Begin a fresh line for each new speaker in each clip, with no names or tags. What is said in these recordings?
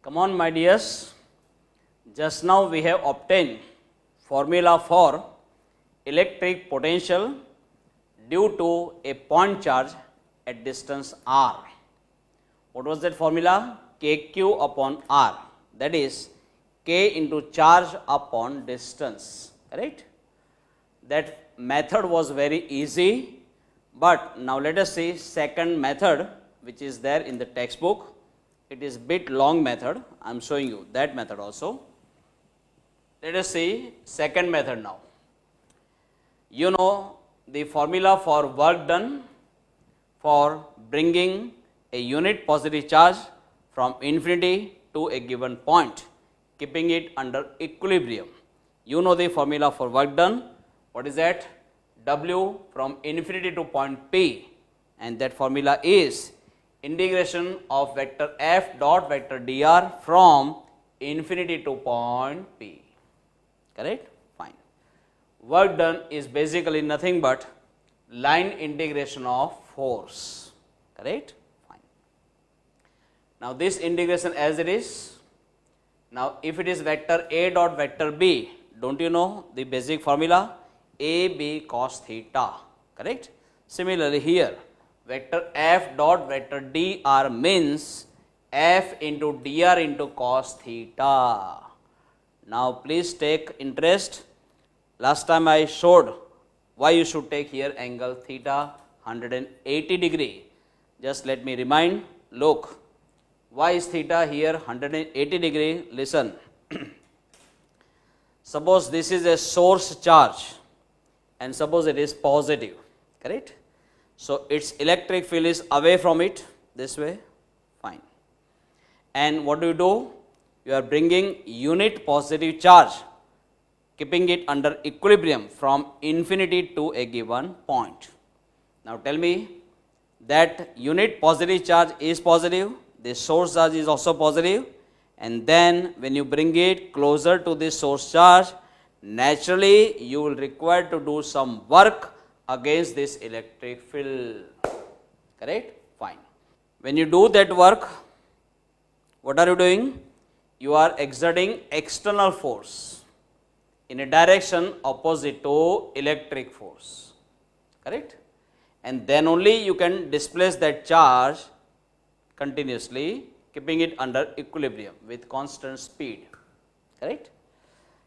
Come on, my dears. Just now we have obtained formula for electric potential due to a point charge at distance r. What was that formula? Kq upon r, that is k into charge upon distance, correct? That method was very easy, but now let us see second method which is there in the textbook. It is bit long method. I am showing you that method also. Let us see second method now. You know the formula for work done for bringing a unit positive charge from infinity to a given point, keeping it under equilibrium. You know the formula for work done. What is that? W from infinity to point P, and that formula is integration of vector f dot vector dr from infinity to point P. Correct? Fine. Work done is basically nothing but line integration of force. Correct? Fine. Now this integration as it is. Now if it is vector A dot vector B, don't you know the basic formula? AB cos theta. Correct? Similarly here, vector f dot vector dr means f into dr into cos theta. Now please take interest. Last time I showed why you should take here angle theta 180 degree. Just let me remind. Look, why is theta here 180 degree? Listen. Suppose this is a source charge and suppose it is positive, correct? So its electric field is away from it, this way, fine. And what do? You are bringing unit positive charge, keeping it under equilibrium from infinity to a given point. Now tell me that unit positive charge is positive, the source charge is also positive, and then when you bring it closer to the source charge, naturally you will require to do some work against this electric field. Correct? Fine. When you do that work, what are you doing? You are exerting external force in a direction opposite to electric force. Correct? And then only you can displace that charge continuously, keeping it under equilibrium with constant speed. Correct?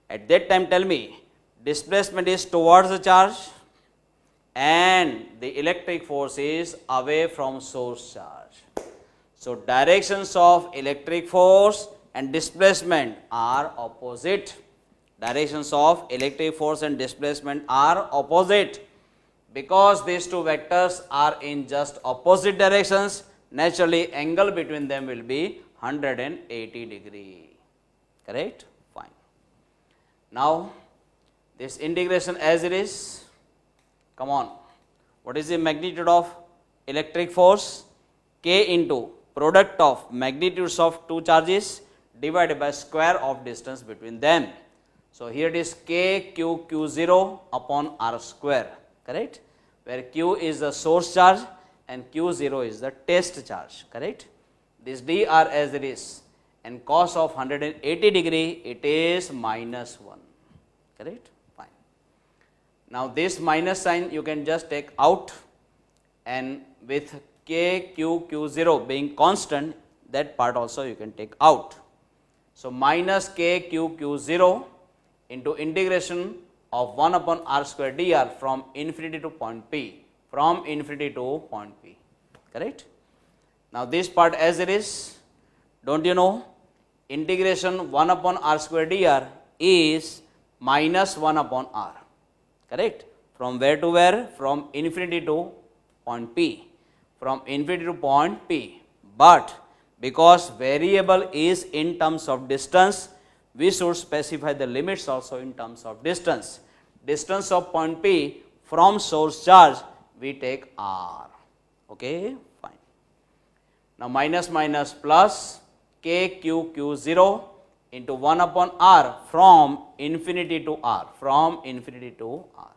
At that time, tell me, displacement is towards the charge and the electric force is away from source charge. So directions of electric force and displacement are opposite. Directions of electric force and displacement are opposite. Because these two vectors are in just opposite directions, naturally angle between them will be 180 degree. Correct? Fine. Now this integration as it is, come on, what is the magnitude of electric force? K into product of magnitudes of two charges divided by square of distance between them. So here it is K Q Q0 upon R square, correct? Where Q is the source charge and Q0 is the test charge, correct? This dr as it is, and cos of 180 degree, it is minus 1, correct? Fine. Now this minus sign you can just take out, and with K Q Q0 being constant, that part also you can take out. So minus K Q Q0 into integration of 1 upon R square dr from infinity to point P, from infinity to point P, correct? Now this part as it is, don't you know, integration 1 upon R square dr is minus 1 upon R, correct? From where to where? From infinity to point P, from infinity to point P. But because variable is in terms of distance, we should specify the limits also in terms of distance. Distance of point P from source charge, we take R. Okay, fine. Now minus minus plus K Q Q0 into 1 upon R from infinity to R, from infinity to R,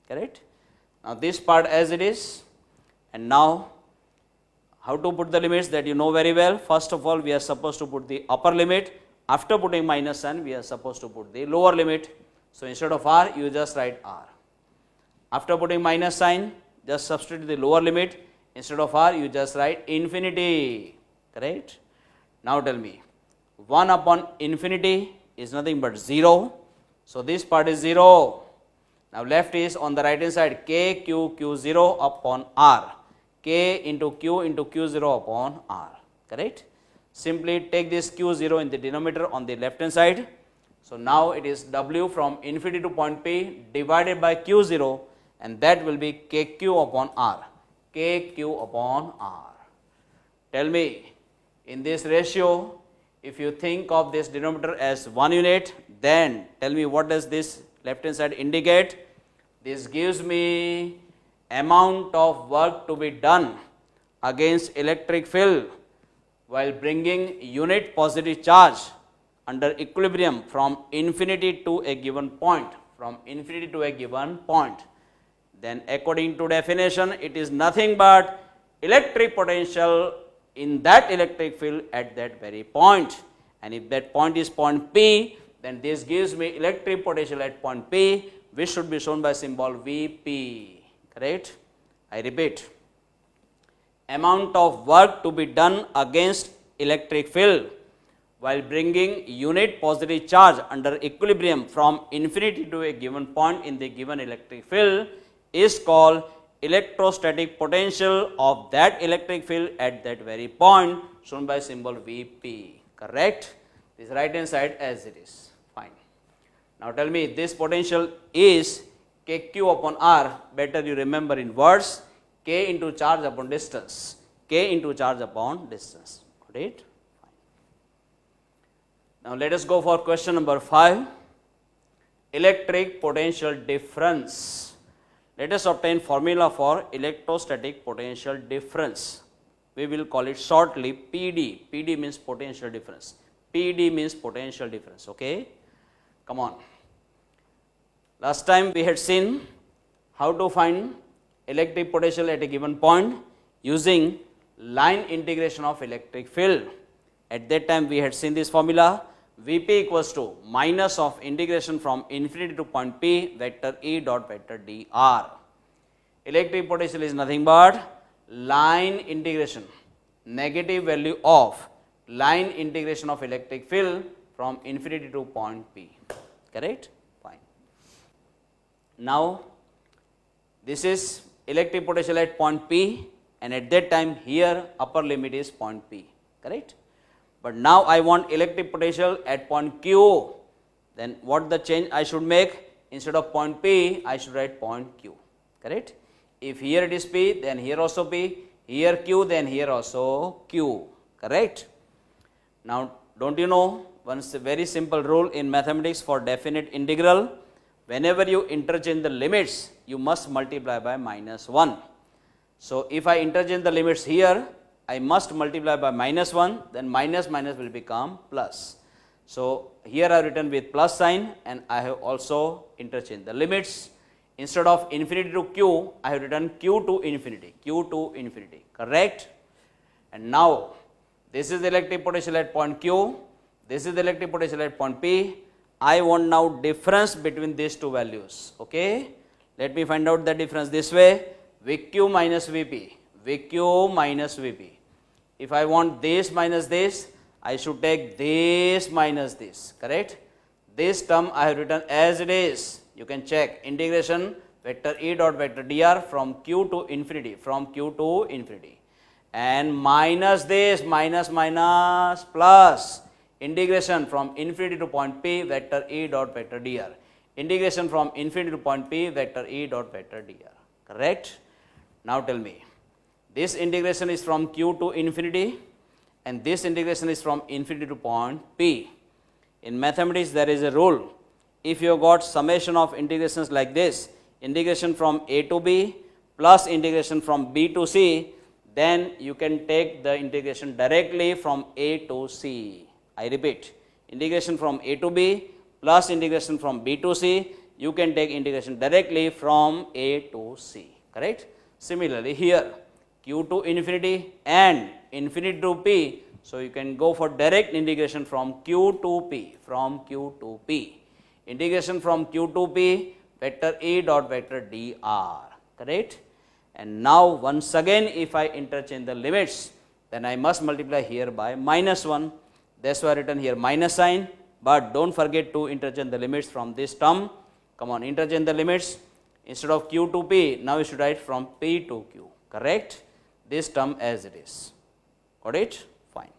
correct? Now this part as it is, and now how to put the limits that you know very well. First of all, we are supposed to put the upper limit. After putting minus sign, we are supposed to put the lower limit. So instead of r, you just write r. After putting minus sign, just substitute the lower limit. Instead of r, you just write infinity. Correct? Now tell me, 1 upon infinity is nothing but 0. So this part is 0. Now left is on the right hand side, k q q0 upon r. K into q0 upon r. Correct? Simply take this q0 in the denominator on the left hand side. So now it is w from infinity to point P divided by q0, and that will be kq upon r. Kq upon r. Tell me, in this ratio, if you think of this denominator as 1 unit, then tell me what does this left hand side indicate? This gives me amount of work to be done against electric field while bringing unit positive charge under equilibrium from infinity to a given point. From infinity to a given point. Then according to definition, it is nothing but electric potential in that electric field at that very point. And if that point is point P, then this gives me electric potential at point P, which should be shown by symbol Vp. Correct? I repeat, amount of work to be done against electric field while bringing unit positive charge under equilibrium from infinity to a given point in the given electric field is called electrostatic potential of that electric field at that very point, shown by symbol Vp. Correct? This right hand side as it is. Fine. Now tell me, this potential is kq upon r. Better you remember in words, k into charge upon distance. K into charge upon distance. Got it? Fine. Now let us go for question number 5. Electric potential difference. Let us obtain formula for electrostatic potential difference. We will call it shortly PD. PD means potential difference. PD means potential difference. Okay? Come on. Last time we had seen how to find electric potential at a given point using line integration of electric field. At that time we had seen this formula, Vp equals to minus of integration from infinity to point P vector E dot vector dr. Electric potential is nothing but line integration, negative value of line integration of electric field from infinity to point P. Correct? Fine. Now this is electric potential at point P, and at that time here upper limit is point P. Correct? But now I want electric potential at point Q. Then what the change I should make? Instead of point P, I should write point Q. Correct? If here it is P, then here also P. Here Q, then here also Q. Correct? Now don't you know one very simple rule in mathematics for definite integral? Whenever you interchange the limits, you must multiply by minus 1. So if I interchange the limits here, I must multiply by minus 1, then minus minus will become plus. So here I have written with plus sign, and I have also interchanged the limits. Instead of infinity to q, I have written q to infinity, correct? And now this is the electric potential at point q, this is the electric potential at point P. I want now difference between these two values. Okay, let me find out the difference this way. Vq minus Vp, Vq minus Vp. If I want this minus this, I should take this minus this. Correct? This term I have written as it is. You can check integration vector E dot vector dr from q to infinity, and minus this minus minus plus integration from infinity to point P vector E dot vector dr, integration from infinity to point P vector E dot vector dr. Correct? Now tell me, this integration is from q to infinity, and this integration is from infinity to point P. In mathematics there is a rule. If you have got summation of integrations like this, integration from a to b plus integration from b to c, then you can take the integration directly from a to c. I repeat, integration from a to b plus integration from b to c, you can take integration directly from a to c. Correct? Similarly here, q to infinity and infinity to p. So, you can go for direct integration from q to p, integration from q to p vector E dot vector dr, correct. And now once again if I interchange the limits, then I must multiply here by -1, that's why I written here minus sign, but don't forget to interchange the limits from this term. Come on, interchange the limits. Instead of q to p, now you should write from p to q, correct, this term as it is, got it, fine.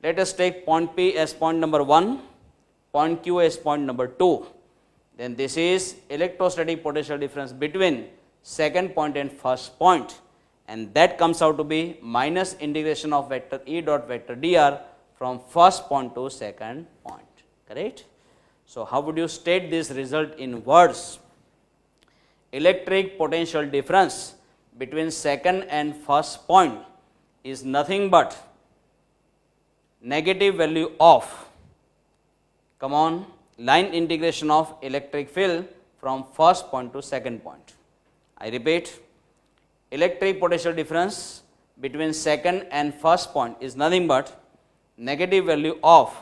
Let us take point P as point number 1, point Q as point number 2. Then this is electrostatic potential difference between second point and first point, and that comes out to be minus integration of vector E dot vector dr from first point to second point, correct. So, how would you state this result in words? Electric potential difference between second and first point is nothing but negative value of, come on, line integration of electric field from first point to second point. I repeat, electric potential difference between second and first point is nothing but negative value of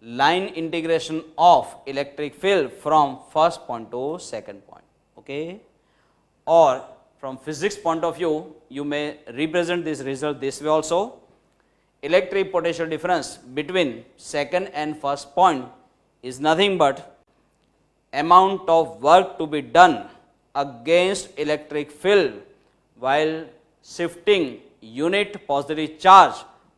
line integration of electric field from first point to second point, okay. Or from physics point of view, you may represent this result this way also. Electric potential difference between second and first point is nothing but amount of work to be done against electric field while shifting unit positive charge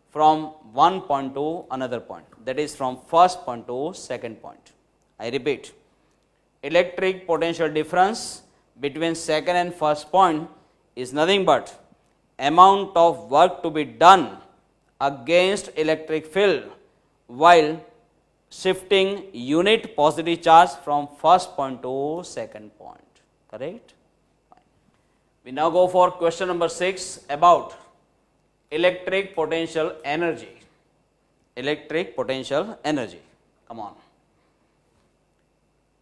from one point to another point, that is from first point to second point. I repeat, electric potential difference between second and first point is nothing but amount of work to be done against electric field while shifting unit positive charge from first point to second point, correct. We now go for question number 6 about electric potential energy. Electric potential energy, come on.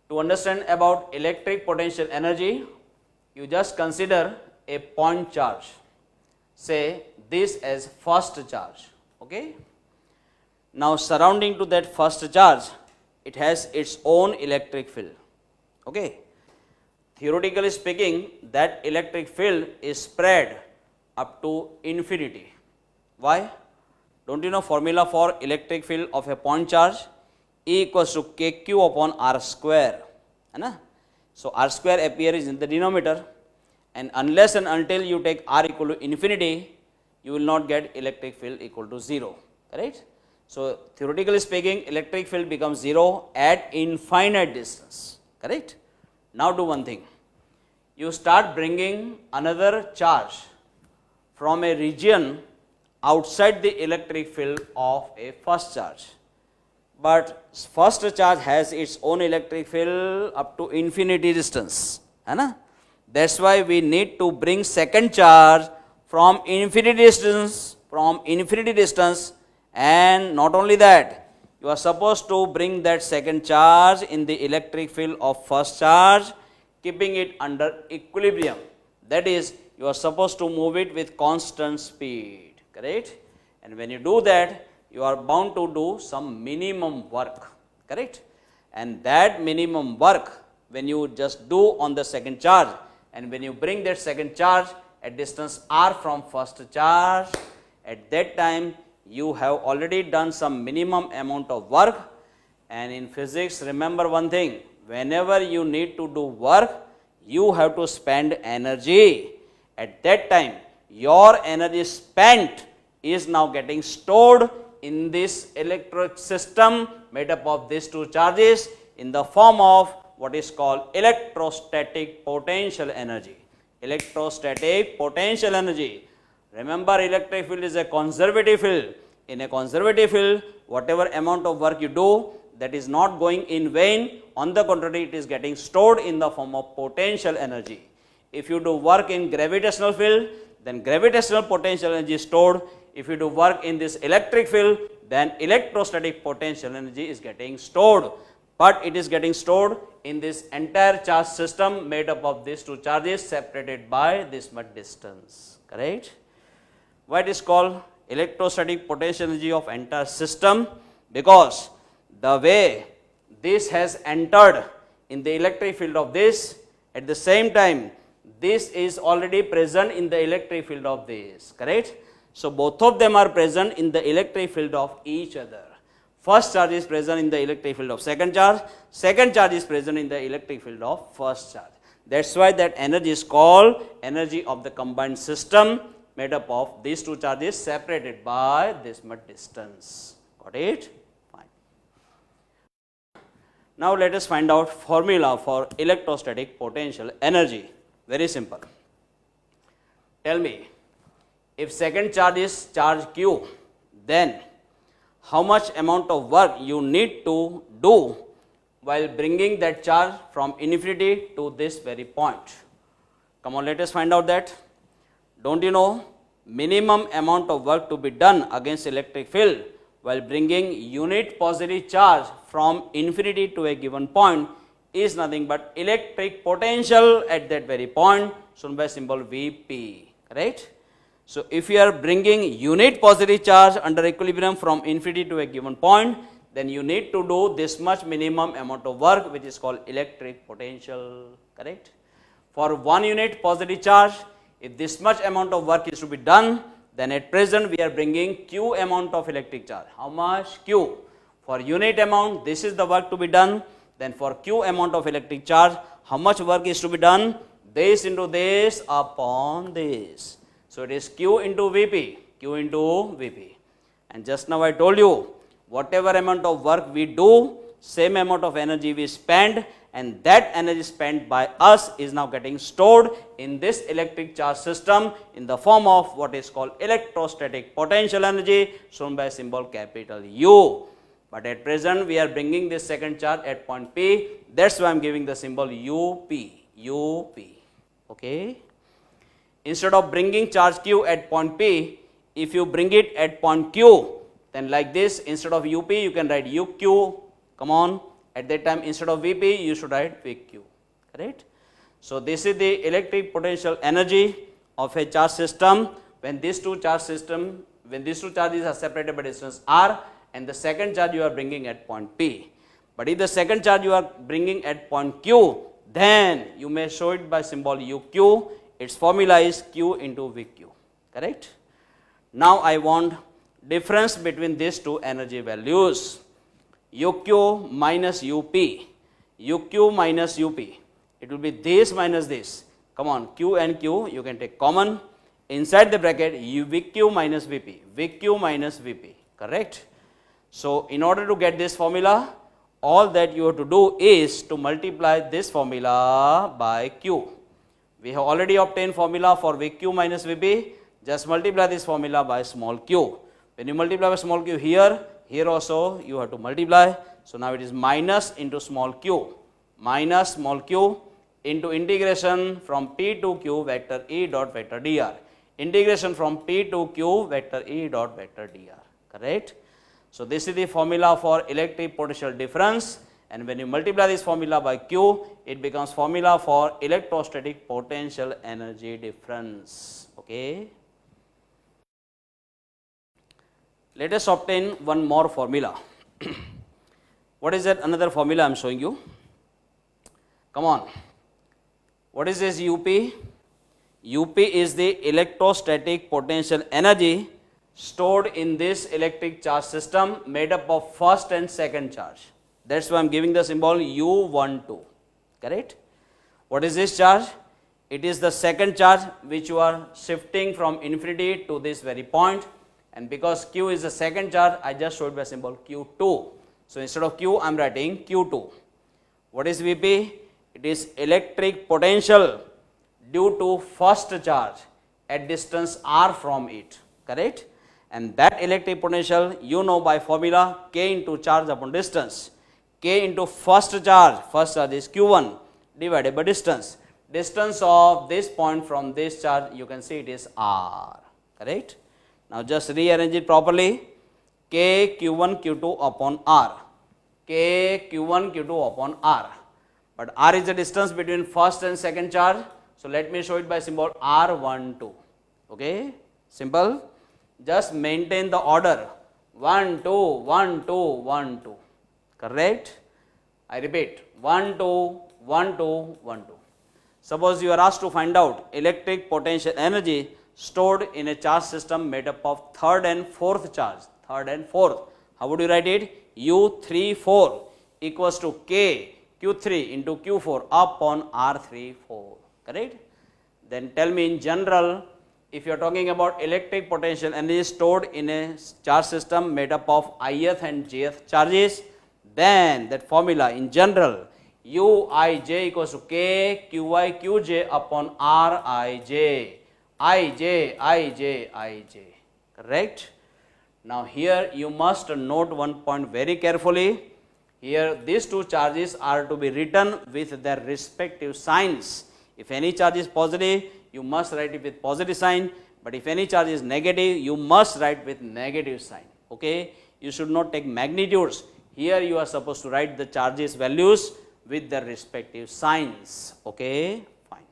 To understand about electric potential energy, you just consider a point charge, say this as first charge, okay. Now surrounding to that first charge, it has its own electric field, okay. Theoretically speaking, that electric field is spread up to infinity. Why? Don't you know formula for electric field of a point charge? E equals to kq upon r square, है So r square appears in the denominator, and unless and until you take r equal to infinity, you will not get electric field equal to 0, correct. So theoretically speaking, electric field becomes 0 at infinite distance, correct. Now do one thing, you start bringing another charge from a region outside the electric field of a first charge, but first charge has its own electric field up to infinity distance, है ना. That's why we need to bring second charge from infinity distance, and not only that, you are supposed to bring that second charge in the electric field of first charge, keeping it under equilibrium. That is, you are supposed to move it with constant speed, correct. And when you do that, you are bound to do some minimum work, correct. And that minimum work, when you just do on the second charge, and when you bring that second charge at distance r from first charge, at that time you have already done some minimum amount of work. And in physics, remember one thing, whenever you need to do work, you have to spend energy. At that time, your energy spent is now getting stored in this electric system made up of these two charges in the form of what is called electrostatic potential energy. Electrostatic potential energy. Remember, electric field is a conservative field. In a conservative field, whatever amount of work you do, that is not going in vain. On the contrary, it is getting stored in the form of potential energy. If you do work in gravitational field, then gravitational potential energy is stored. If you do work in this electric field, then electrostatic potential energy is getting stored. But it is getting stored in this entire charge system made up of these two charges separated by this much distance. correct? Why it is called electrostatic potential energy of entire system? Because the way this has entered in the electric field of this, at the same time this is already present in the electric field of this, correct? So both of them are present in the electric field of each other. First charge is present in the electric field of second charge is present in the electric field of first charge. That's why that energy is called energy of the combined system, made up of these two charges separated by this much distance. Got it? Fine. Now let us find out formula for electrostatic potential energy. Very simple. Tell me, if second charge is charge Q, then how much amount of work you need to do while bringing that charge from infinity to this very point? Come on, let us find out that. Don't you know, minimum amount of work to be done against electric field while bringing unit positive charge from infinity to a given point is nothing but electric potential at that very point, shown by symbol Vp, correct? So if you are bringing unit positive charge under equilibrium from infinity to a given point, then you need to do this much minimum amount of work, which is called electric potential, correct? For 1 unit positive charge, if this much amount of work is to be done, then at present we are bringing Q amount of electric charge. How much? Q. For unit amount, this is the work to be done. Then for Q amount of electric charge, how much work is to be done? This into this upon this. So it is Q into Vp, Q into Vp. And just now I told you, whatever amount of work we do, same amount of energy we spend, and that energy spent by us is now getting stored in this electric charge system in the form of what is called electrostatic potential energy, shown by symbol capital U. But at present we are bringing this second charge at point P, that's why I am giving the symbol UP, UP, okay. Instead of bringing charge Q at point P, if you bring it at point Q, then like this, instead of UP you can write UQ, come on, at that time instead of Vp you should write VQ, correct? So this is the electric potential energy of a charge system when these two charges are separated by distance r, and the second charge you are bringing at point P. But if the second charge you are bringing at point Q, then you may show it by symbol UQ. Its formula is Q into VQ, correct? Now I want difference between these two energy values, UQ minus UP, UQ minus UP. It will be this minus this. Come on, Q and Q you can take common. Inside the bracket VQ minus VP, VQ minus VP, correct? So in order to get this formula, all that you have to do is to multiply this formula by Q. We have already obtained formula for VQ minus VP. Just multiply this formula by small q. When you multiply by small q here, here also you have to multiply. So now it is minus into small q, minus small q into integration from P to Q vector E dot vector dr. Integration from P to Q vector E dot vector dr, correct? So this is the formula for electric potential difference, and when you multiply this formula by Q, it becomes formula for electrostatic potential energy difference, okay? Let us obtain one more formula. What is that another formula I am showing you? Come on. What is this UP? UP is the electrostatic potential energy stored in this electric charge system made up of first and second charge. That's why I am giving the symbol U12, correct? What is this charge? It is the second charge which you are shifting from infinity to this very point, and because Q is the second charge, I just showed by symbol Q2. So instead of Q, I am writing Q2. What is VP? It is electric potential due to first charge at distance r from it, correct? And that electric potential you know by formula K into charge upon distance. K into first charge is Q1 divided by distance. Distance of this point from this charge, you can see it is r, correct? Now just rearrange it properly. K Q1 Q2 upon r. K Q1 Q2 upon r. But r is the distance between first and second charge. So let me show it by symbol R12. Okay, simple. Just maintain the order 1, 2, 1, 2, 1, 2. Correct? I repeat 1, 2, 1, 2, 1, 2. Suppose you are asked to find out electric potential energy stored in a charge system made up of third and fourth charge. Third and fourth. How would you write it? U34 equals to K Q3 into Q4 upon R34. Correct? Then tell me in general, if you are talking about electric potential energy stored in a charge system made up of ith and jth charges, then that formula in general Uij equals to K Qi Qj upon Rij. Ij. Correct? Now here you must note one point very carefully. Here these two charges are to be written with their respective signs. If any charge is positive, you must write it with positive sign, but if any charge is negative, you must write with negative sign. Okay? You should not take magnitudes. Here you are supposed to write the charges values with their respective signs. Okay? Fine.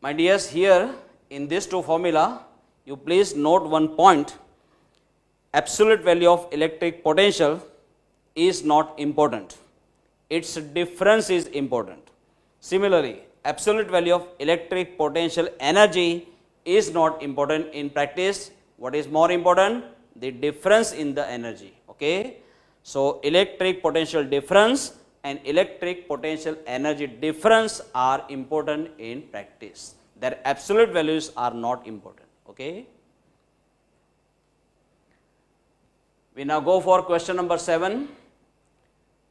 My dears, here in these two formula, you please note one point. Absolute value of electric potential is not important. Its difference is important. Similarly, absolute value of electric potential energy is not important in practice. What is more important? The difference in the energy. Okay? So, electric potential difference and electric potential energy difference are important in practice. Their absolute values are not important. Okay? We now go for question number 7.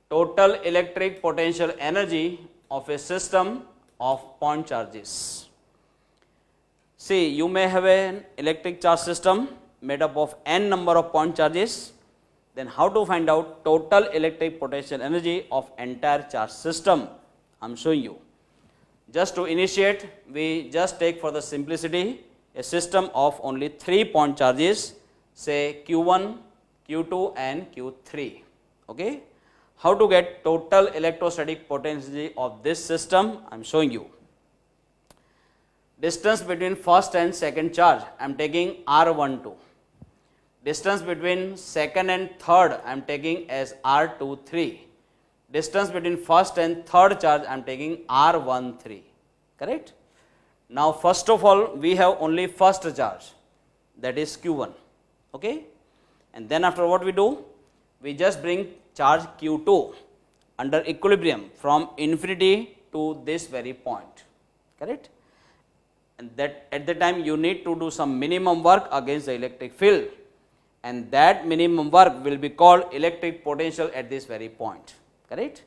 Total electric potential energy of a system of point charges. See, you may have an electric charge system made up of n number of point charges. Then how to find out total electric potential energy of entire charge system? I am showing you. Just to initiate, we just take for the simplicity a system of only 3 point charges, say Q1, Q2 and Q3. Okay? How to get total electrostatic potential of this system? I am showing you. Distance between first and second charge, I am taking R12. Distance between second and third, I am taking as R23. Distance between first and third charge, I am taking R13. Correct? Now, first of all, we have only first charge, that is Q1. Okay? And then after what we do? We just bring charge Q2 under equilibrium from infinity to this very point. Correct? And that at the time you need to do some minimum work against the electric field. And that minimum work will be called electric potential at this very point. Correct?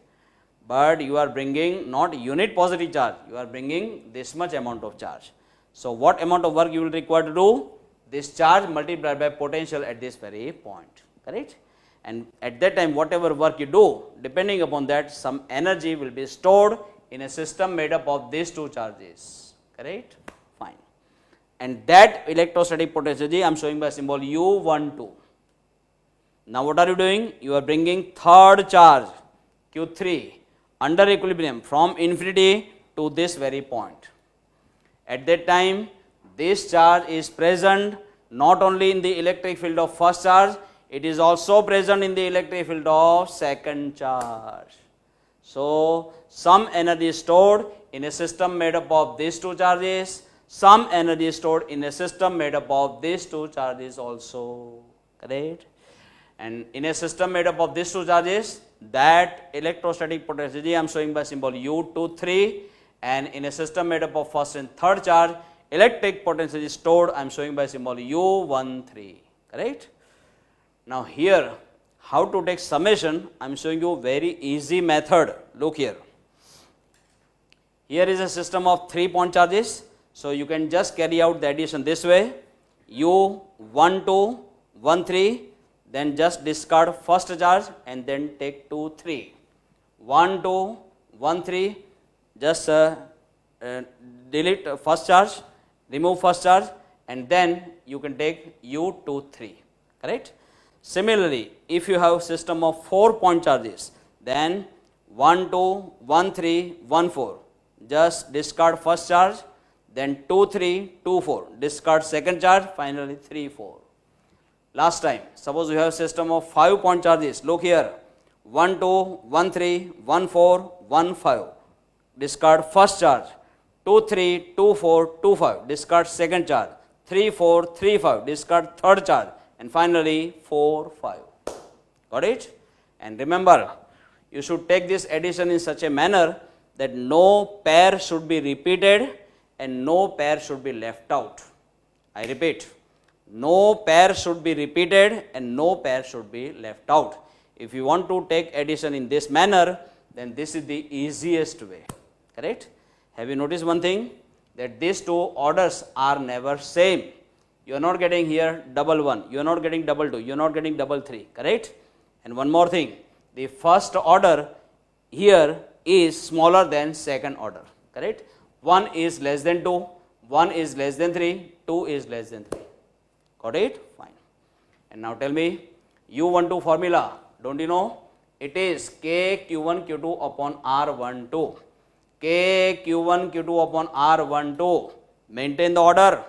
But you are bringing not unit positive charge, you are bringing this much amount of charge. So, what amount of work you will require to do? This charge multiplied by potential at this very point. Correct? And at that time, whatever work you do, depending upon that, some energy will be stored in a system made up of these two charges. Correct? Fine. And that electrostatic potential I am showing by symbol U12. Now, what are you doing? You are bringing third charge Q3 under equilibrium from infinity to this very point. At that time, this charge is present not only in the electric field of first charge, it is also present in the electric field of second charge. So, some energy is stored in a system made up of these two charges, some energy is stored in a system made up of these two charges also. Correct? And in a system made up of these two charges, that electrostatic potential I am showing by symbol U23, and in a system made up of first and third charge, electric potential is stored, I am showing by symbol U13. Correct? Now here, how to take summation? I am showing you very easy method. Look here. Here is a system of 3 point charges. So you can just carry out the addition this way. U12, 13. Then just discard first charge and then take 2, 3. 1, 2, 1, 3. Just delete first charge, remove first charge, and then you can take U2, 3. Correct? Similarly, if you have system of 4 point charges, then 1, 2, 1, 3, 1, 4. Just discard first charge, then 2, 3, 2, 4. Discard second charge, finally 3, 4. Last time, suppose you have system of 5 point charges. Look here, 1, 2, 1, 3, 1, 4, 1, 5. Discard first charge, 2, 3, 2, 4, 2, 5. Discard second charge, 3, 4, 3, 5. Discard third charge, and finally 4, 5. Got it? And remember, you should take this addition in such a manner that no pair should be repeated and no pair should be left out. I repeat, no pair should be repeated and no pair should be left out. If you want to take addition in this manner, then this is the easiest way. Correct? Have you noticed one thing? That these two orders are never same. You are not getting here double 1, you are not getting double 2, you are not getting double 3. Correct? And one more thing, the first order here is smaller than second order. Correct? 1 is less than 2, 1 is less than 3, 2 is less than 3. Got it? Fine. And now tell me, U12 formula, don't you know? It is K Q1 Q2 upon R12. K Q1 Q2 upon R12. Maintain the order.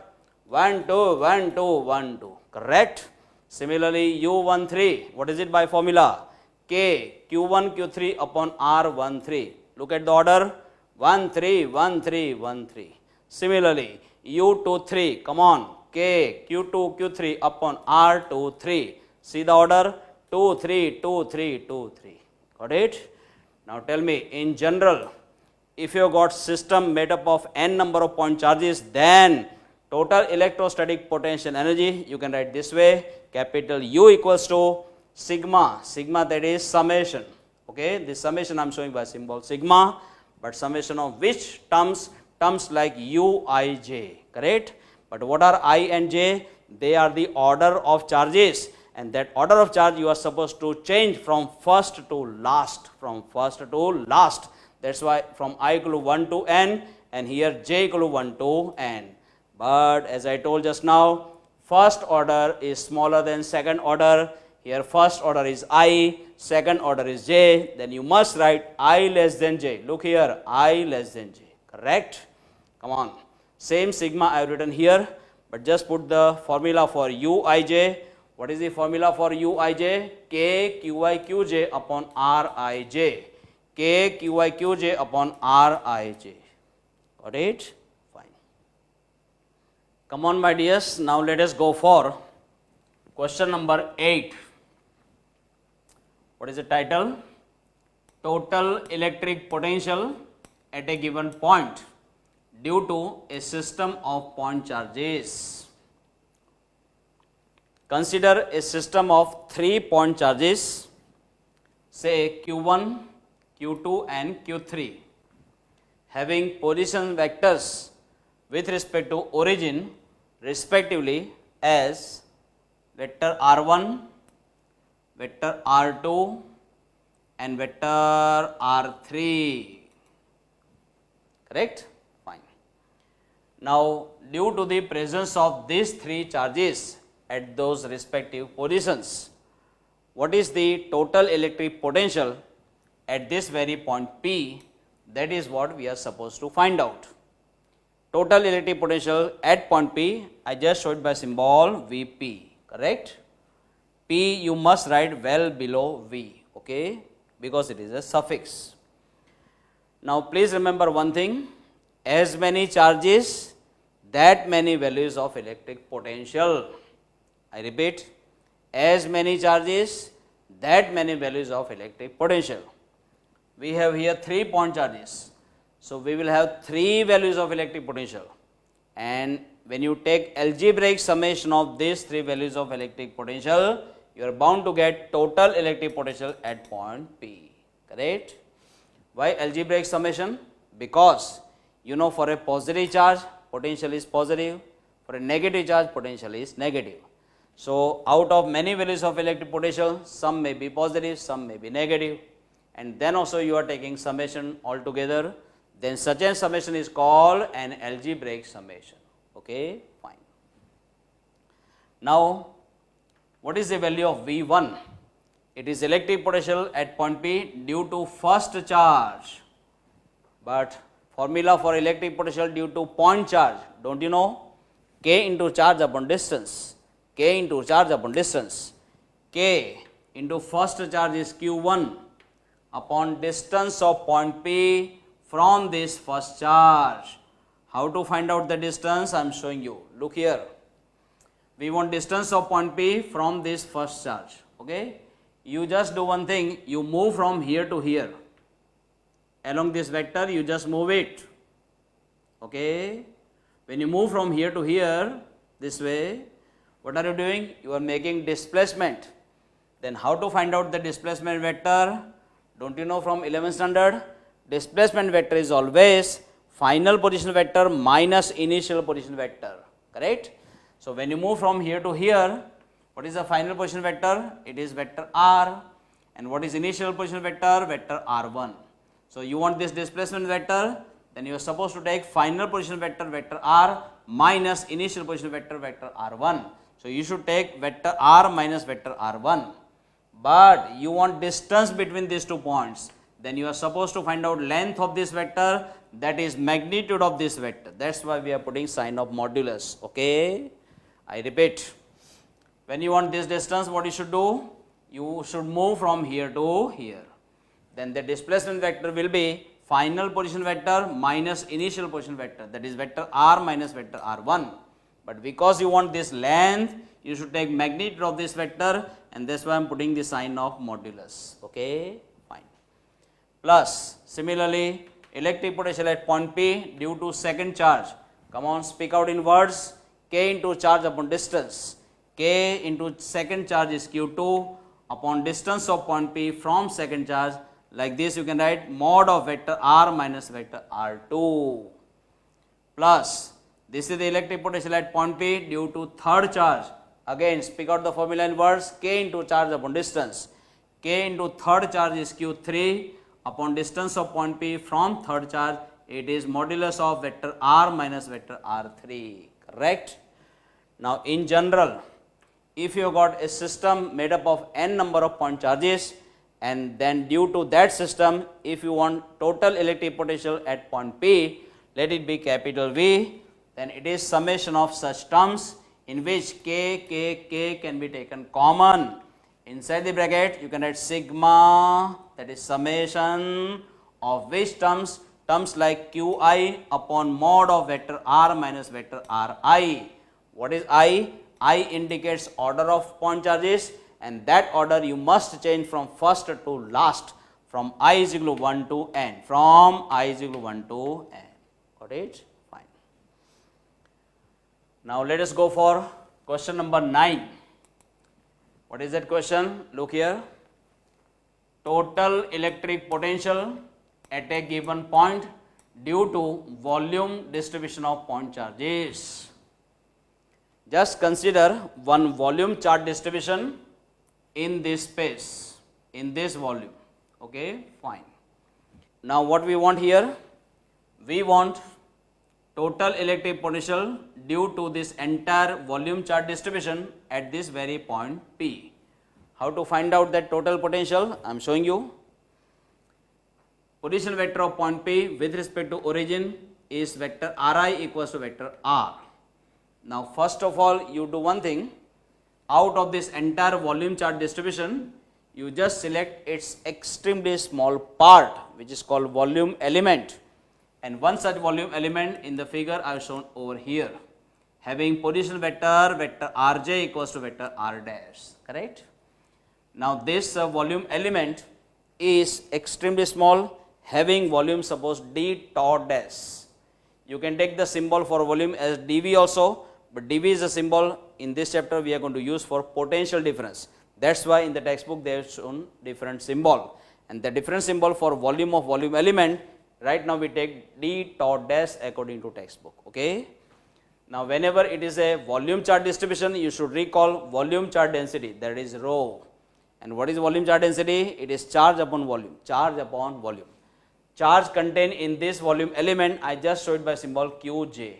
1, 2, 1, 2, 1, 2. Correct? Similarly, U13, what is it by formula? K Q1 Q3 upon R13. Look at the order. 1, 3, 1, 3, 1, 3. Similarly, U23, come on. K Q2 Q3 upon R23. See the order? 2, 3, 2, 3, 2, 3. Got it? Now tell me, in general, if you have got system made up of n number of point charges, then total electrostatic potential energy, you can write this way, capital U equals to sigma, sigma that is summation. Okay, this summation I am showing by symbol sigma, but summation of which terms? Terms like U, I, J, correct? But what are I and J? They are the order of charges, and that order of charge you are supposed to change from first to last, from first to last. That's why from I equal to 1 to n, and here J equal to 1 to n. But as I told just now, first order is smaller than second order. Here first order is I, second order is J, then you must write I less than J. Look here, I less than J, correct? Come on, same sigma I have written here, but just put the formula for Uij. What is the formula for Uij? K Qi Qj upon Rij. K Qi Qj upon Rij. Got it? Fine. Come on my dears, now let us go for question number 8. What is the title? Total electric potential at a given point due to a system of point charges. Consider a system of 3 point charges, say Q1, Q2 and Q3, having position vectors with respect to origin respectively as vector R1, vector R2 and vector R3. Correct? Fine. Now, due to the presence of these 3 charges at those respective positions, what is the total electric potential at this very point P? That is what we are supposed to find out. Total electric potential at point P, I just showed by symbol Vp, correct? P you must write well below V, okay, because it is a suffix. Now please remember one thing, as many charges, that many values of electric potential. I repeat, as many charges, that many values of electric potential. We have here 3 point charges, so we will have 3 values of electric potential, and when you take algebraic summation of these 3 values of electric potential, you are bound to get total electric potential at point P, correct? Why algebraic summation? Because you know for a positive charge potential is positive, for a negative charge potential is negative. So out of many values of electric potential, some may be positive, some may be negative, and then also you are taking summation altogether, then such a summation is called an algebraic summation. Okay, fine. Now, what is the value of V1? It is electric potential at point P due to first charge, but Formula for electric potential due to point charge, don't you know? K into charge upon distance, K into charge upon distance, K into first charge is Q1 upon distance of point P from this first charge. How to find out the distance? I am showing you. Look here. We want distance of point P from this first charge. Okay. You just do one thing. You move from here to here. Along this vector, you just move it. Okay. When you move from here to here, this way, what are you doing? You are making displacement. Then how to find out the displacement vector? Don't you know from 11th standard? Displacement vector is always final position vector minus initial position vector. Correct? So when you move from here to here, what is the final position vector? It is vector r. And what is initial position vector? Vector r1. So you want this displacement vector, then you are supposed to take final position vector vector r minus initial position vector vector r1. So you should take vector r minus vector r1. But you want distance between these 2 points, then you are supposed to find out length of this vector, that is magnitude of this vector. That's why we are putting sign of modulus. Okay. I repeat, when you want this distance, what you should do? You should move from here to here. Then the displacement vector will be final position vector minus initial position vector, that is vector r minus vector r1. But because you want this length, you should take magnitude of this vector, and that's why I am putting the sign of modulus. Okay, fine. Plus, similarly, electric potential at point P due to second charge. Come on, speak out in words. K into charge upon distance. K into second charge is Q2 upon distance of point P from second charge. Like this you can write mod of vector r minus vector r2. Plus, this is the electric potential at point P due to third charge. Again, speak out the formula in words. K into charge upon distance. K into third charge is Q3 upon distance of point P from third charge. It is modulus of vector r minus vector r3. Correct? Now, in general, if you got a system made up of n number of point charges, and then due to that system, if you want total electric potential at point P, let it be capital V, then it is summation of such terms in which k can be taken common. Inside the bracket, you can write sigma, that is summation of which terms like qi upon mod of vector r minus vector ri. What is I? I indicates order of point charges, and that order you must change from first to last, from I is equal to 1 to n. From I is equal to 1 to n. Got it? Fine. Now let us go for question number 9. What is that question? Look here. Total electric potential at a given point due to volume distribution of point charges. Just consider one volume charge distribution in this space, in this volume. Okay, fine. Now what we want here? We want total electric potential due to this entire volume charge distribution at this very point P. How to find out that total potential? I am showing you. Position vector of point P with respect to origin is vector Ri equals to vector R. Now first of all, you do one thing. Out of this entire volume charge distribution, you just select its extremely small part, which is called volume element. And one such volume element in the figure I have shown over here, having position vector Rj equals to vector R dash. Correct? Now this volume element is extremely small, having volume suppose d tau dash. You can take the symbol for volume as dV also, but dV is a symbol in this chapter we are going to use for potential difference. That's why in the textbook they have shown different symbol, and the different symbol for volume of volume element, right now we take d tau dash according to textbook. Okay. Now whenever it is a volume charge distribution, you should recall volume charge density, that is rho. And what is volume charge density? It is charge upon volume, charge upon volume. Charge contained in this volume element, I just showed by symbol Qj,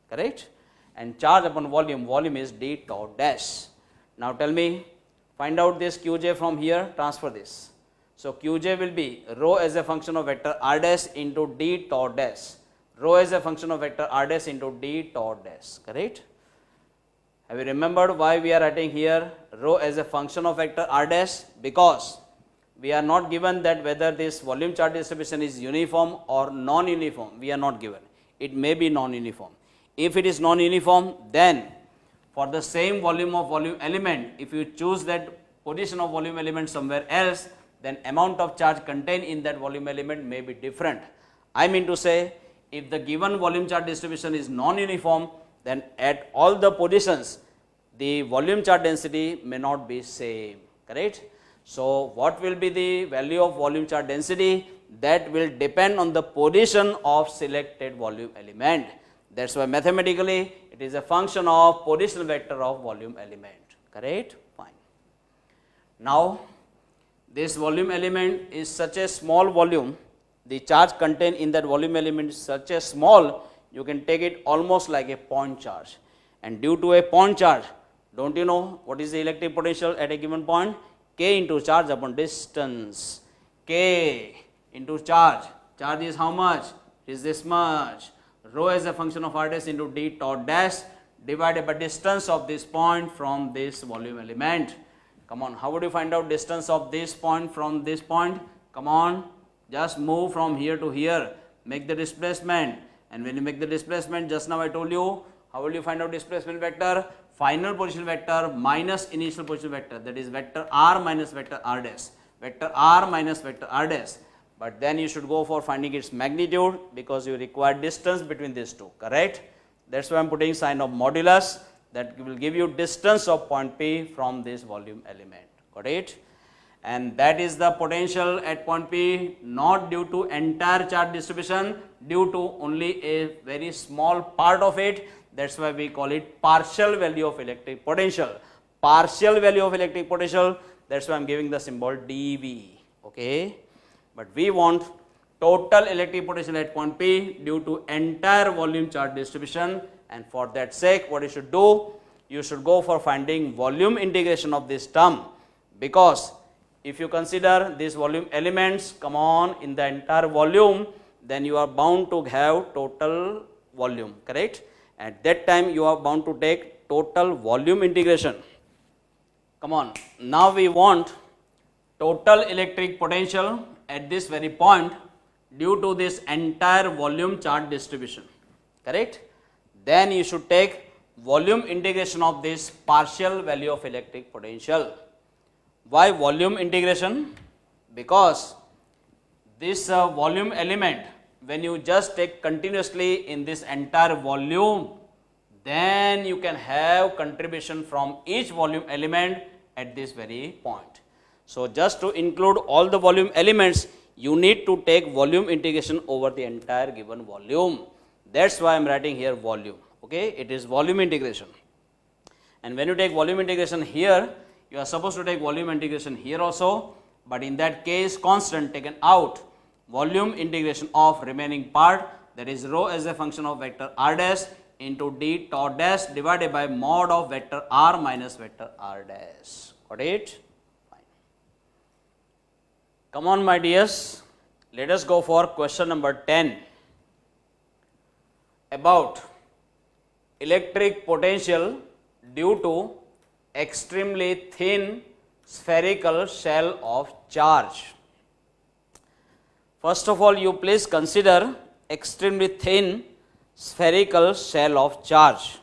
correct? And charge upon volume, volume is d tau dash. Now tell me, find out this Qj from here, transfer this. So Qj will be rho as a function of vector r dash into d tau dash, rho as a function of vector r dash into d tau dash, correct? Have you remembered why we are writing here rho as a function of vector r dash? Because we are not given that whether this volume charge distribution is uniform or non-uniform, we are not given. It may be non-uniform. If it is non-uniform, then for the same volume of volume element, if you choose that position of volume element somewhere else, then amount of charge contained in that volume element may be different. I mean to say, if the given volume charge distribution is non-uniform, then at all the positions, the volume charge density may not be same, correct? So what will be the value of volume charge density? That will depend on the position of selected volume element. That's why mathematically it is a function of position vector of volume element, correct? Fine. Now this volume element is such a small volume, the charge contained in that volume element is such a small, you can take it almost like a point charge. And due to a point charge, don't you know what is the electric potential at a given point? K into charge upon distance. K into charge. Charge is how much? It is this much. Rho is a function of r dash into d tau dash divided by distance of this point from this volume element. Come on, how would you find out distance of this point from this point? Come on, just move from here to here, make the displacement, and when you make the displacement, just now I told you, how will you find out displacement vector? Final position vector minus initial position vector, that is vector r minus vector r dash, vector r minus vector r dash. But then you should go for finding its magnitude because you require distance between these two, correct? That's why I am putting sign of modulus, that will give you distance of point P from this volume element, got it? And that is the potential at point P, not due to entire charge distribution, due to only a very small part of it. That's why we call it partial value of electric potential. Partial value of electric potential, that's why I am giving the symbol dV, okay? But we want total electric potential at point P due to entire volume charge distribution, and for that sake what you should do, you should go for finding volume integration of this term, because if you consider these volume elements, come on, in the entire volume, then you are bound to have total volume, correct? At that time you are bound to take total volume integration. Come on, now we want total electric potential at this very point due to this entire volume charge distribution, correct? Then you should take volume integration of this partial value of electric potential. Why volume integration? Because this volume element, when you just take continuously in this entire volume, then you can have contribution from each volume element at this very point. So just to include all the volume elements, you need to take volume integration over the entire given volume. That's why I am writing here volume, okay? It is volume integration. And when you take volume integration here, you are supposed to take volume integration here also, but in that case constant taken out, volume integration of remaining part, that is rho as a function of vector r dash into d tau dash divided by mod of vector r minus vector r dash, got it? Fine. Come on my dears, let us go for question number 10 about electric potential due to extremely thin spherical shell of charge. First of all, you please consider extremely thin spherical shell of charge.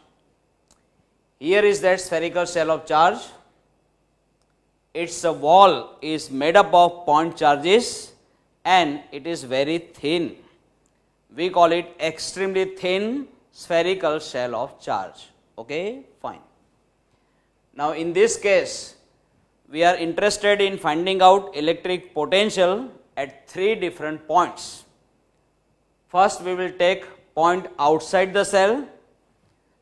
Here is that spherical shell of charge. Its wall is made up of point charges and it is very thin. We call it extremely thin spherical shell of charge, okay? Fine. Now in this case, we are interested in finding out electric potential at 3 different points. First we will take point outside the cell,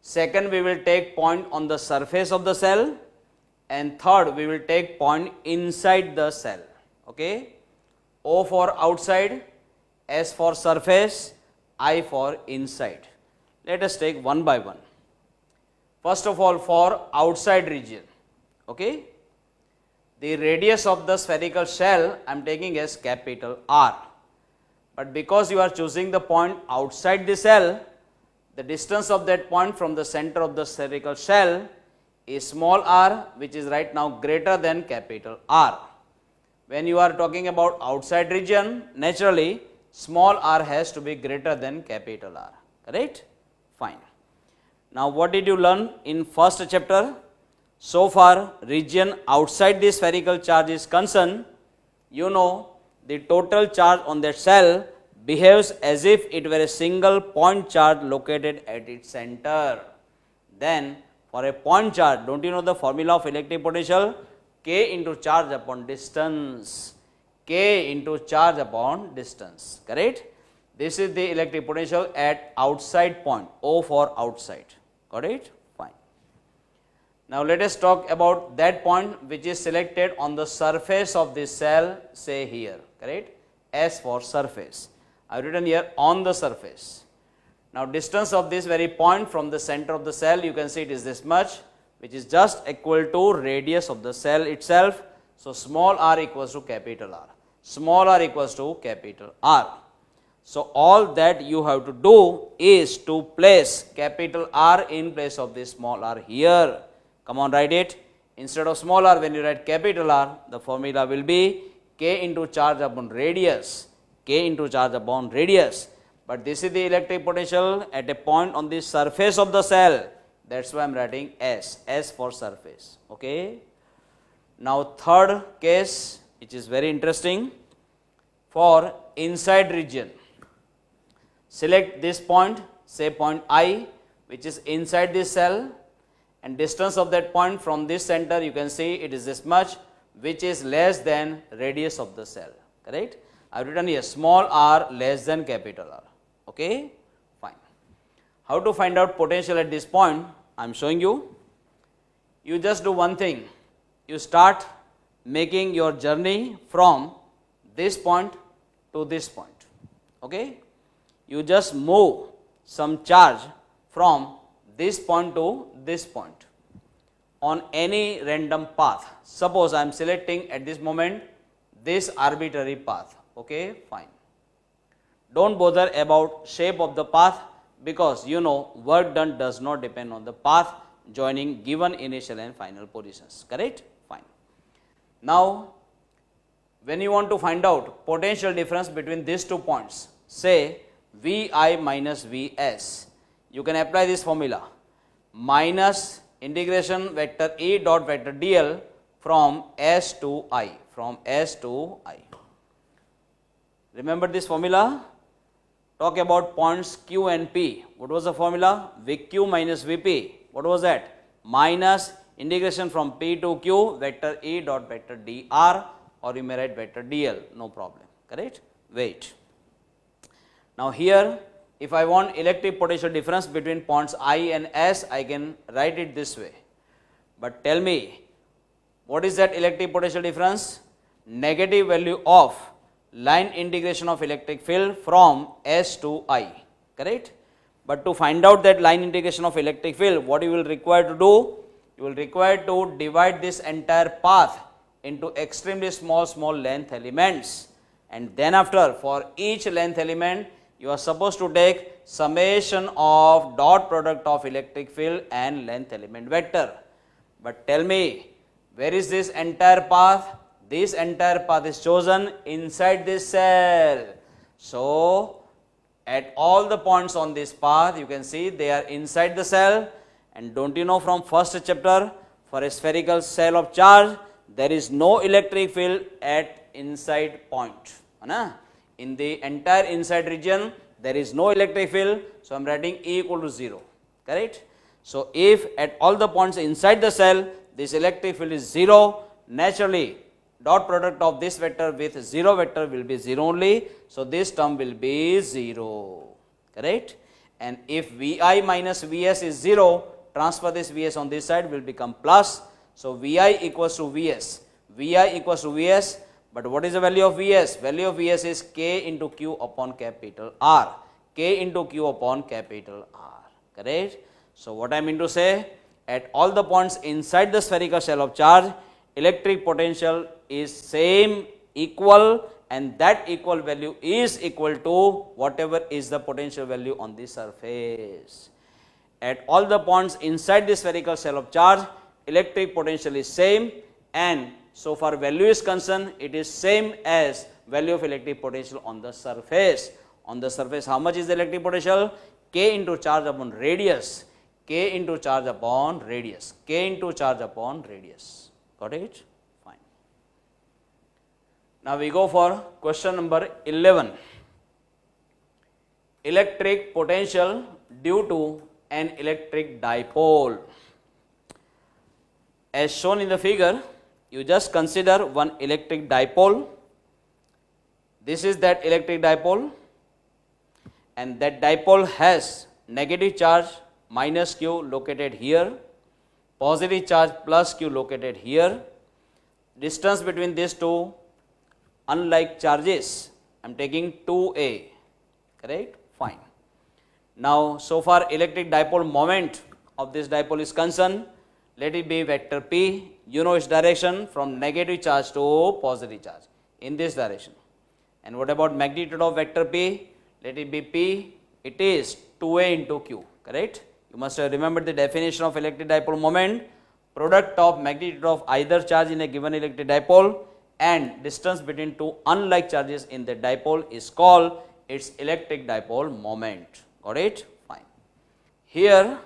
second we will take point on the surface of the cell, and third we will take point inside the cell, okay? O for outside, S for surface, I for inside. Let us take one by one. First of all, for outside region, okay? the radius of the spherical shell I am taking as capital R. But because you are choosing the point outside the cell, the distance of that point from the center of the spherical shell is small r, which is right now greater than capital R. When you are talking about outside region, naturally small r has to be greater than capital R, correct? Fine. Now what did you learn in first chapter? So far, region outside the spherical charge is concerned, you know the total charge on that cell behaves as if it were a single point charge located at its center. Then for a point charge, don't you know the formula of electric potential? K into charge upon distance. K into charge upon distance, correct? This is the electric potential at outside point, O for outside, got it? Fine. Now let us talk about that point which is selected on the surface of this cell, say here, correct? S for surface. I have written here on the surface. Now distance of this very point from the center of the cell, you can see it is this much, which is just equal to radius of the cell itself. So small r equals to capital R. Small r equals to capital R. So all that you have to do is to place capital R in place of this small r here. Come on, write it. Instead of small r, when you write capital R, the formula will be K into charge upon radius. K into charge upon radius. But this is the electric potential at a point on the surface of the cell. That's why I am writing S. S for surface. Okay. Now third case, which is very interesting, for inside region. Select this point, say point I, which is inside this cell, and distance of that point from this center, you can see it is this much, which is less than radius of the cell, correct? I have written here small r less than capital R, okay? Fine. How to find out potential at this point? I am showing you. You just do one thing. You start making your journey from this point to this point, okay? You just move some charge from this point to this point on any random path. Suppose I am selecting at this moment this arbitrary path, okay, fine. Don't bother about shape of the path, because you know work done does not depend on the path joining given initial and final positions, correct? Fine. Now when you want to find out potential difference between these 2 points, say Vi minus Vs, you can apply this formula, minus integration vector E dot vector dl from S to I, from S to I. Remember this formula? Talk about points Q and P. What was the formula? Vq minus Vp. What was that? Minus integration from P to Q vector E dot vector dr, or you may write vector dl, no problem, correct? Wait. Now here, if I want electric potential difference between points I and S, I can write it this way. But tell me, what is that electric potential difference? Negative value of line integration of electric field from S to I, correct? But to find out that line integration of electric field, what you will require to do? You will require to divide this entire path into extremely small length elements, and then after for each length element you are supposed to take summation of dot product of electric field and length element vector. But tell me, where is this entire path? This entire path is chosen inside this cell. So at all the points on this path, you can see they are inside the cell. And don't you know from first chapter, for a spherical cell of charge, there is no electric field at inside point. In the entire inside region, there is no electric field, so I am writing E equal to 0, correct? So if at all the points inside the cell, this electric field is 0, naturally dot product of this vector with 0 vector will be 0 only, so this term will be 0, correct? And if Vi minus Vs is 0, transfer this Vs on this side will become plus, so Vi equals to Vs, Vi equals to Vs. But what is the value of Vs? Value of Vs is K into Q upon capital R. K into Q upon capital R, correct? So what I mean to say, at all the points inside the spherical shell of charge, electric potential is same, equal, and that equal value is equal to whatever is the potential value on the surface. At all the points inside the spherical shell of charge, electric potential is same, and so far value is concerned, it is same as value of electric potential on the surface. On the surface, how much is the electric potential? K into charge upon radius, K into charge upon radius, K into charge upon radius. Got it? Fine. Now we go for question number 11. Electric potential due to an electric dipole. As shown in the figure, you just consider one electric dipole. This is that electric dipole, and that dipole has negative charge minus q located here, positive charge plus q located here. Distance between these two unlike charges, I am taking 2a, correct? Fine. Now, so far electric dipole moment of this dipole is concerned, let it be vector p, you know its direction from negative charge to positive charge in this direction. And what about magnitude of vector p? Let it be p, it is 2a into q, correct? You must have remembered the definition of electric dipole moment, product of magnitude of either charge in a given electric dipole and distance between two unlike charges in the dipole is called its electric dipole moment. Got it? Fine. Here,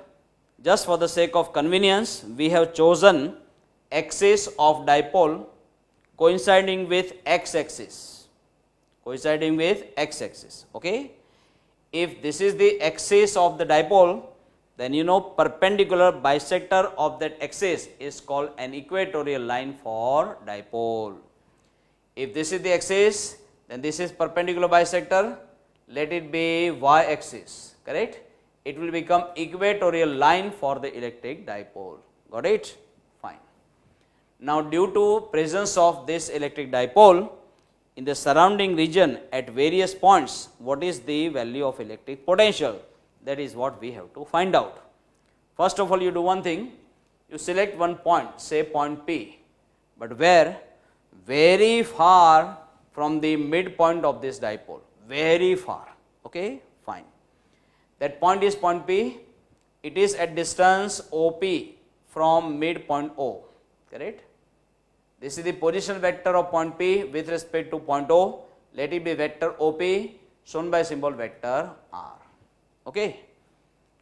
just for the sake of convenience, we have chosen axis of dipole coinciding with x-axis, okay? If this is the axis of the dipole, then you know perpendicular bisector of that axis is called an equatorial line for dipole. If this is the axis, then this is perpendicular bisector, let it be y-axis, correct? It will become equatorial line for the electric dipole. Got it? Fine. Now, due to presence of this electric dipole in the surrounding region at various points, what is the value of electric potential? That is what we have to find out. First of all, you do one thing, you select one point, say point P, but where? Very far from the midpoint of this dipole, very far, okay? Fine. That point is point P, it is at distance OP from midpoint O, correct? This is the position vector of point P with respect to point O, let it be vector OP shown by symbol vector R, okay?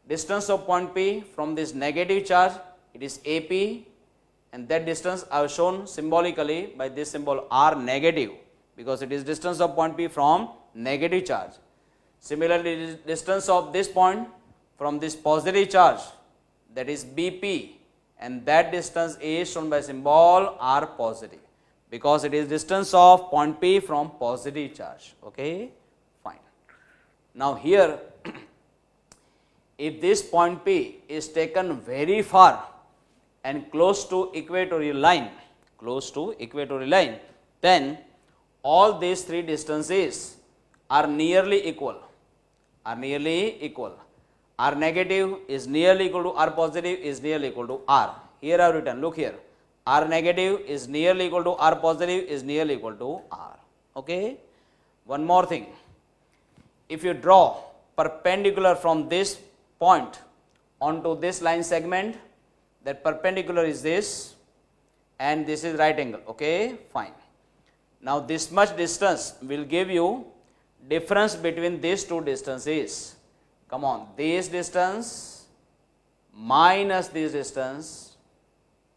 Distance of point P from this negative charge, it is AP, and that distance I have shown symbolically by this symbol R negative, because it is distance of point P from negative charge. Similarly, distance of this point from this positive charge, that is BP, and that distance is shown by symbol R positive, because it is distance of point P from positive charge, okay? Fine. Now here, if this point P is taken very far and close to equatorial line, then all these three distances are nearly equal, R negative is nearly equal to R positive is nearly equal to R. Here I have written, look here, R negative is nearly equal to R positive is nearly equal to R, okay? One more thing, if you draw perpendicular from this point onto this line segment, that perpendicular is this and this is right angle, okay? Fine. Now this much distance will give you difference between these two distances. Come on, this distance minus this distance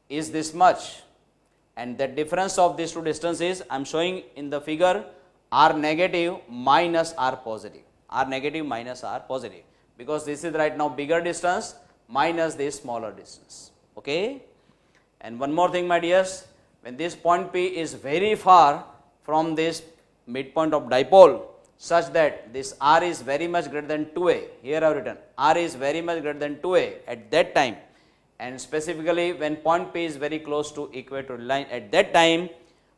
is this much, and the difference of these two distances I am showing in the figure R negative minus R positive, because this is right now bigger distance minus this smaller distance, okay? And one more thing, my dears, when this point P is very far from this midpoint of dipole, such that this R is very much greater than 2a, here I have written R is very much greater than 2a at that time, and specifically when point P is very close to equatorial line, at that time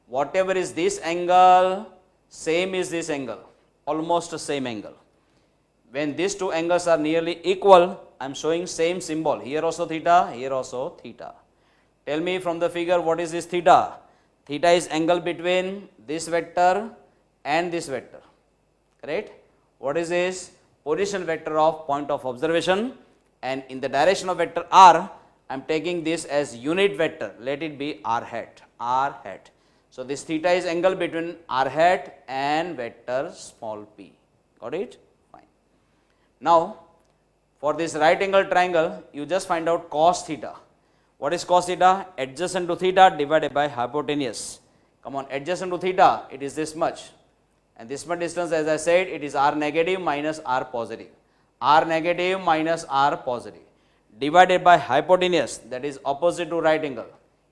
whatever is this angle, same is this angle, almost the same angle. When these two angles are nearly equal, I am showing same symbol, here also theta, here also theta. Tell me from the figure what is this theta? Theta is angle between this vector and this vector, correct? What is this? Position vector of point of observation, and in the direction of vector r, I am taking this as unit vector, let it be r hat, r hat. So, this theta is angle between r hat and vector small p, got it? Fine. Now, for this right angle triangle, you just find out cos theta. What is cos theta? Adjacent to theta divided by hypotenuse. Come on, adjacent to theta, it is this much. And this much distance, as I said, it is r negative minus r positive. R negative minus r positive. Divided by hypotenuse, that is opposite to right angle.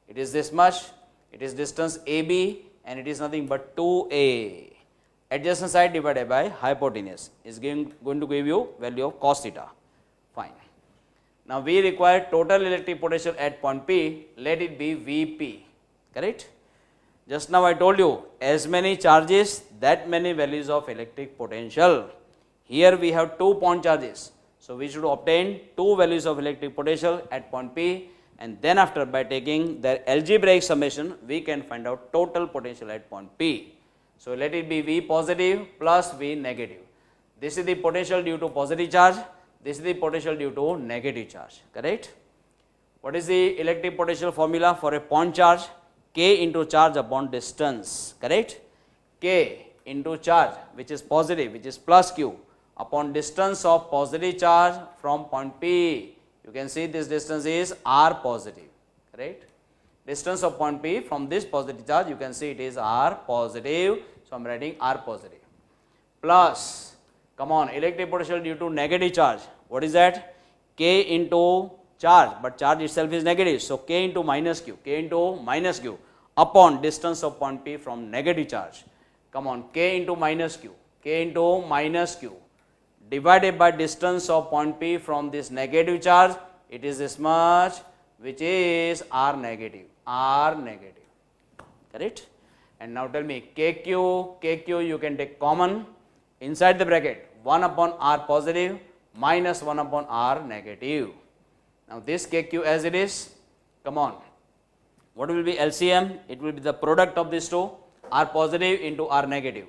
It is this much. It is distance AB, and it is nothing but 2a. Adjacent side divided by hypotenuse is going to give you value of cos theta. Fine. Now, we require total electric potential at point P, let it be Vp, correct? Just now I told you, as many charges, that many values of electric potential. Here we have 2 point charges. So, we should obtain 2 values of electric potential at point P, and then after, by taking their algebraic summation, we can find out total potential at point P. So, let it be V positive plus V negative. This is the potential due to positive charge. This is the potential due to negative charge, correct? What is the electric potential formula for a point charge? K into charge upon distance, correct? K into charge, which is positive, which is plus Q, upon distance of positive charge from point P. You can see this distance is r positive, correct? Distance of point P from this positive charge, you can see it is r positive. So, I am writing r positive plus, come on, electric potential due to negative charge. What is that? K into charge, but charge itself is negative. So, K into minus Q, K into minus Q upon distance of point P from negative charge. Come on, K into minus Q, K into minus Q divided by distance of point P from this negative charge, it is this much, which is r negative, correct? And now tell me, KQ you can take common inside the bracket, 1 upon r positive minus 1 upon r negative. Now, this KQ as it is, come on, what will be LCM? It will be the product of these two, r positive into r negative.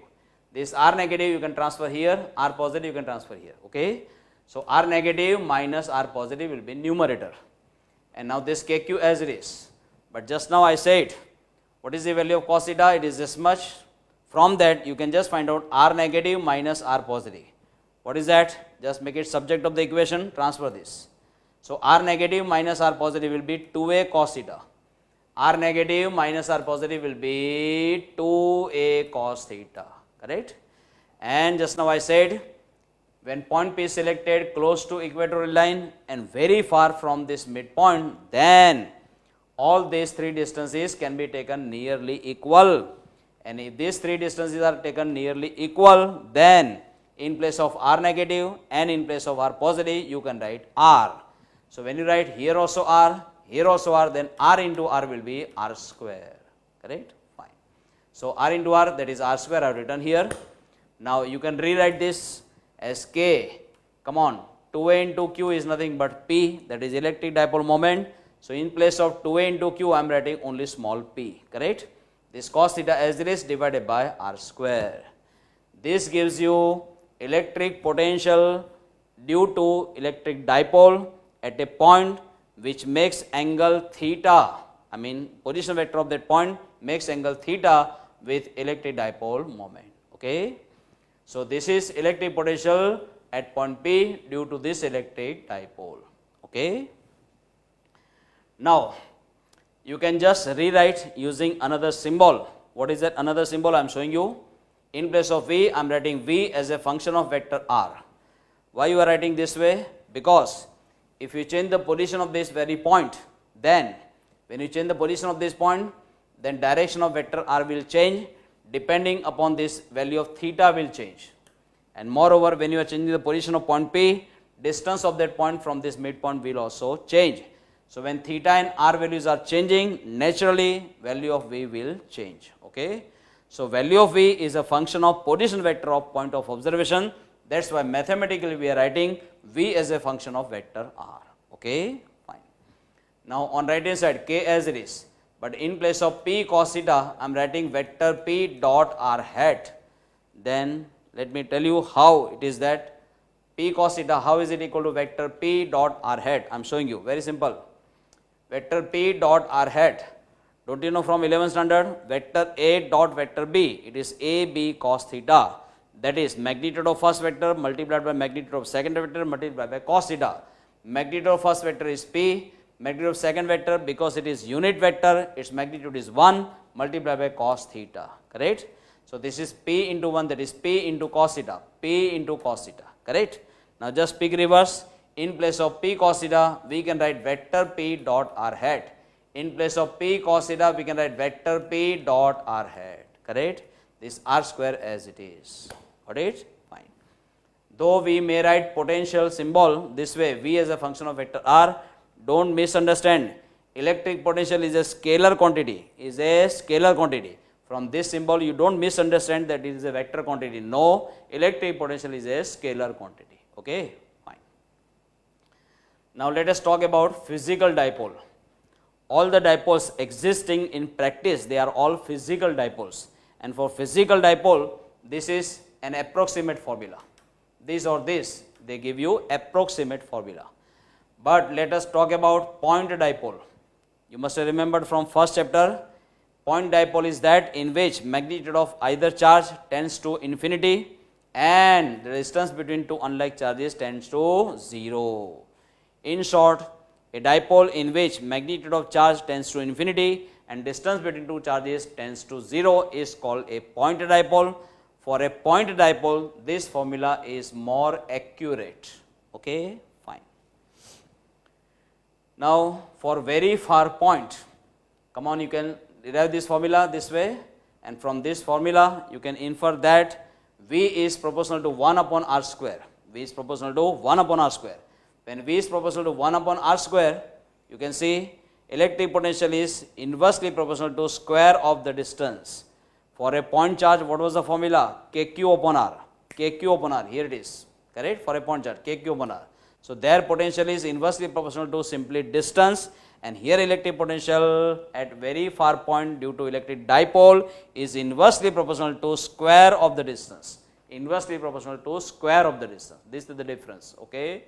This r negative you can transfer here, r positive you can transfer here, okay? So, r negative minus r positive will be numerator. And now, this KQ as it is. But just now I said, what is the value of cos theta? It is this much. From that, you can just find out r negative minus r positive. What is that? Just make it subject of the equation, transfer this. So, r negative minus r positive will be 2a cos theta. R negative minus r positive will be 2a cos theta, correct? And just now I said, when point P is selected close to equatorial line and very far from this midpoint, then all these 3 distances can be taken nearly equal. And if these 3 distances are taken nearly equal, then in place of r negative and in place of r positive, you can write r. So, when you write here also r, here also r, then r into r will be r square, correct? Fine. So, r into r, that is r square, I have written here. Now, you can rewrite this as k, come on, 2a into q is nothing but p, that is electric dipole moment. So, in place of 2a into q, I am writing only small p, correct? This cos theta as it is divided by r square. This gives you electric potential due to electric dipole at a point which makes angle theta, I mean position vector of that point makes angle theta with electric dipole moment, okay? So, this is electric potential at point P due to this electric dipole, okay? Now, you can just rewrite using another symbol. What is that another symbol I am showing you? In place of V, I am writing V as a function of vector r. Why you are writing this way? Because if you change the position of this very point, then when you change the position of this point, then direction of vector r will change, depending upon this value of theta will change. And moreover, when you are changing the position of point P, distance of that point from this midpoint will also change. So, when theta and r values are changing, naturally value of V will change, okay? So, value of V is a function of position vector of point of observation. That is why mathematically we are writing V as a function of vector r, okay? Fine. Now on right hand side k as it is, but in place of p cos theta I am writing vector p dot r hat. Then let me tell you how it is that p cos theta, how is it equal to vector p dot r hat? I am showing you, very simple. Vector p dot r hat, don't you know from 11th standard, vector a dot vector b, it is a b cos theta, that is magnitude of first vector multiplied by magnitude of second vector multiplied by cos theta. Magnitude of first vector is p, magnitude of second vector, because it is unit vector, its magnitude is 1 multiplied by cos theta, correct? So this is p into 1, that is p into cos theta, p into cos theta, correct? Now just pick reverse. In place of p cos theta, we can write vector p dot r hat. In place of p cos theta, we can write vector p dot r hat, correct? This r square as it is, got it? Fine. Though we may write potential symbol this way, v as a function of vector r, don't misunderstand. Electric potential is a scalar quantity, is a scalar quantity. From this symbol, you don't misunderstand that it is a vector quantity. No, electric potential is a scalar quantity, okay? Now let us talk about physical dipole. All the dipoles existing in practice, they are all physical dipoles. And for physical dipole, this is an approximate formula. This or this, they give you approximate formula. But let us talk about point dipole. You must have remembered from first chapter, point dipole is that in which magnitude of either charge tends to infinity and the distance between two unlike charges tends to 0. In short, a dipole in which magnitude of charge tends to infinity and distance between two charges tends to 0 is called a point dipole. For a point dipole, this formula is more accurate, okay? Fine. Now for very far point, come on, you can derive this formula this way, and from this formula you can infer that V is proportional to 1 upon r square. V is proportional to 1 upon r square. When V is proportional to 1 upon r square, you can see electric potential is inversely proportional to square of the distance. For a point charge, what was the formula? Kq upon r. Kq upon r, here it is, correct? For a point charge, Kq upon r. So their potential is inversely proportional to simply distance, and here electric potential at very far point due to electric dipole is inversely proportional to square of the distance. Inversely proportional to square of the distance. This is the difference, okay?